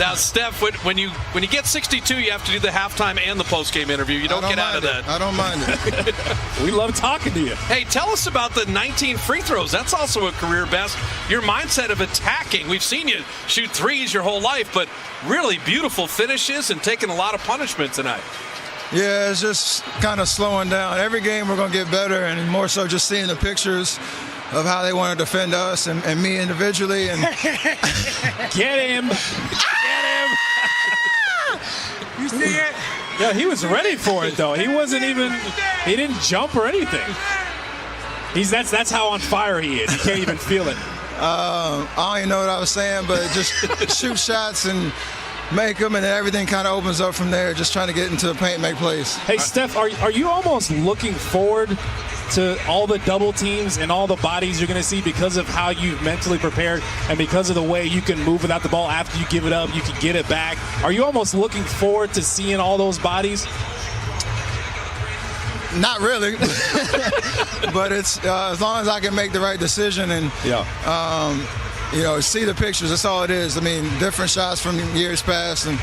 Now, Steph, when you get 62, you have to do the halftime and the postgame interview. You don't get out of that. I don't mind it. We love talking to you. Hey, tell us about the 19 free throws. That's also a career best. Your mindset of attacking. We've seen you shoot threes your whole life, but really beautiful finishes and taking a lot of punishment tonight. Yeah, it's just kind of slowing down. Every game we're going to get better, and more so just seeing the pictures of how they want to defend us and me individually. And Get him. Get him. You see it? Yeah, he was ready for it, though. He didn't jump or anything. That's how on fire he is. You can't even feel it. I don't even know what I was saying, but just shoot shots and make them, and then everything kind of opens up from there, just trying to get into the paint, make plays. Hey, Steph, are you almost looking forward to all the double teams and all the bodies you're going to see because of how you've mentally prepared and because of the way you can move without the ball after you give it up, you can get it back? Are you almost looking forward to seeing all those bodies? Not really, but it's as long as I can make the right decision and see the pictures. That's all it is. I mean, different shots from years past, and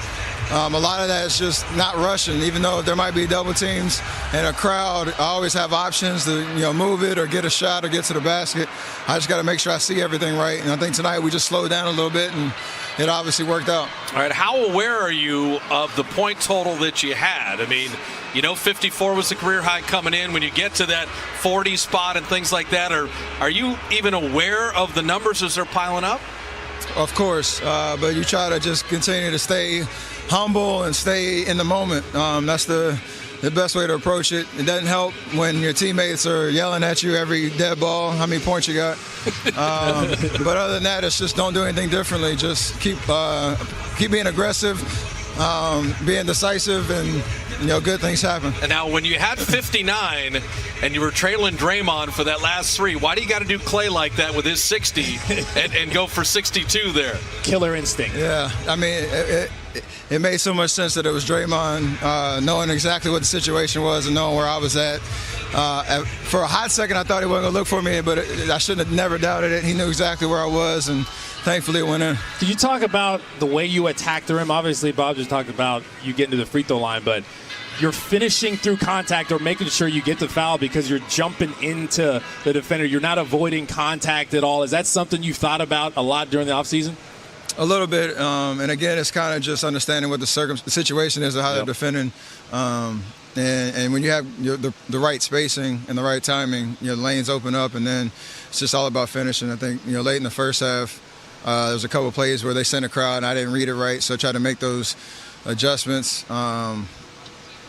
a lot of that is just not rushing. Even though there might be double teams and a crowd, I always have options to move it or get a shot or get to the basket. I just got to make sure I see everything right. And I think tonight we just slowed down a little bit, and it obviously worked out. All right, how aware are you of the point total that you had? I mean, 54 was the career high coming in. When you get to that 40 spot and things like that, are you even aware of the numbers as they're piling up? Of course, but you try to just continue to stay humble and stay in the moment. That's the best way to approach it. It doesn't help when your teammates are yelling at you every dead ball, how many points you got. But other than that, it's just don't do anything differently. Just keep being aggressive, being decisive, and good things happen. And now, when you had 59 and you were trailing Draymond for that last three, why do you got to do Clay like that with his 60 and go for 62 there? Killer instinct. Yeah, I mean, it made so much sense that it was Draymond, knowing exactly what the situation was and knowing where I was at. For a hot second, I thought he wasn't going to look for me, but I shouldn't have never doubted it. He knew exactly where I was, and thankfully it went in. Can you talk about the way you attacked the rim? Obviously, Bob just talked about you getting to the free throw line, but you're finishing through contact or making sure you get the foul because you're jumping into the defender. You're not avoiding contact at all. Is that something you've thought about a lot during the offseason? A little bit, and again, it's kind of just understanding what the situation is or how they're defending. And when you have the right spacing and the right timing, your lanes open up, and then it's just all about finishing. I think late in the first half, there was a couple of plays where they sent a crowd, and I didn't read it right, so I tried to make those adjustments.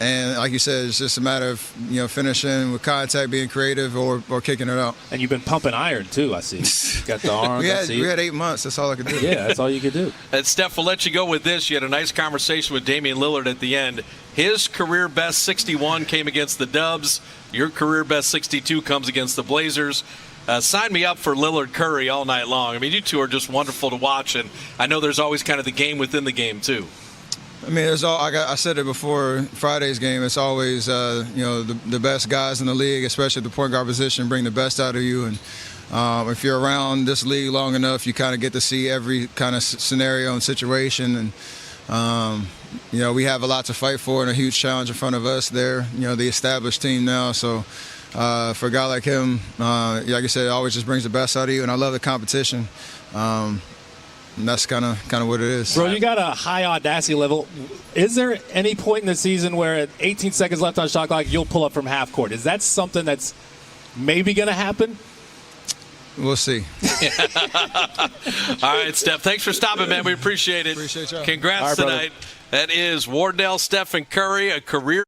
And like you said, it's just a matter of finishing with contact, being creative, or kicking it out. And you've been pumping iron too, I see. Got the arms. we had 8 months. That's all I could do. Yeah, that's all you could do. And Steph, we'll let you go with this. You had a nice conversation with Damian Lillard at the end. His career best 61 came against the Dubs. Your career best 62 comes against the Blazers. Sign me up for Lillard Curry all night long. I mean, you two are just wonderful to watch, and I know there's always kind of the game within the game too. I mean, I said it before Friday's game. It's always the best guys in the league, especially at the point guard position, bring the best out of you. And if you're around this league long enough, you kind of get to see every kind of scenario and situation. And we have a lot to fight for and a huge challenge in front of us. There, the established team now. So for a guy like him, like I said, it always just brings the best out of you. And I love the competition. And that's kind of what it is. Bro, you got a high audacity level. Is there any point in the season where at 18 seconds left on shot clock, you'll pull up from half court? Is that something that's maybe going to happen? We'll see. All right, Steph, thanks for stopping, man. We appreciate it. Appreciate y'all. Congrats right, tonight. That is Wardell Stephen Curry, a career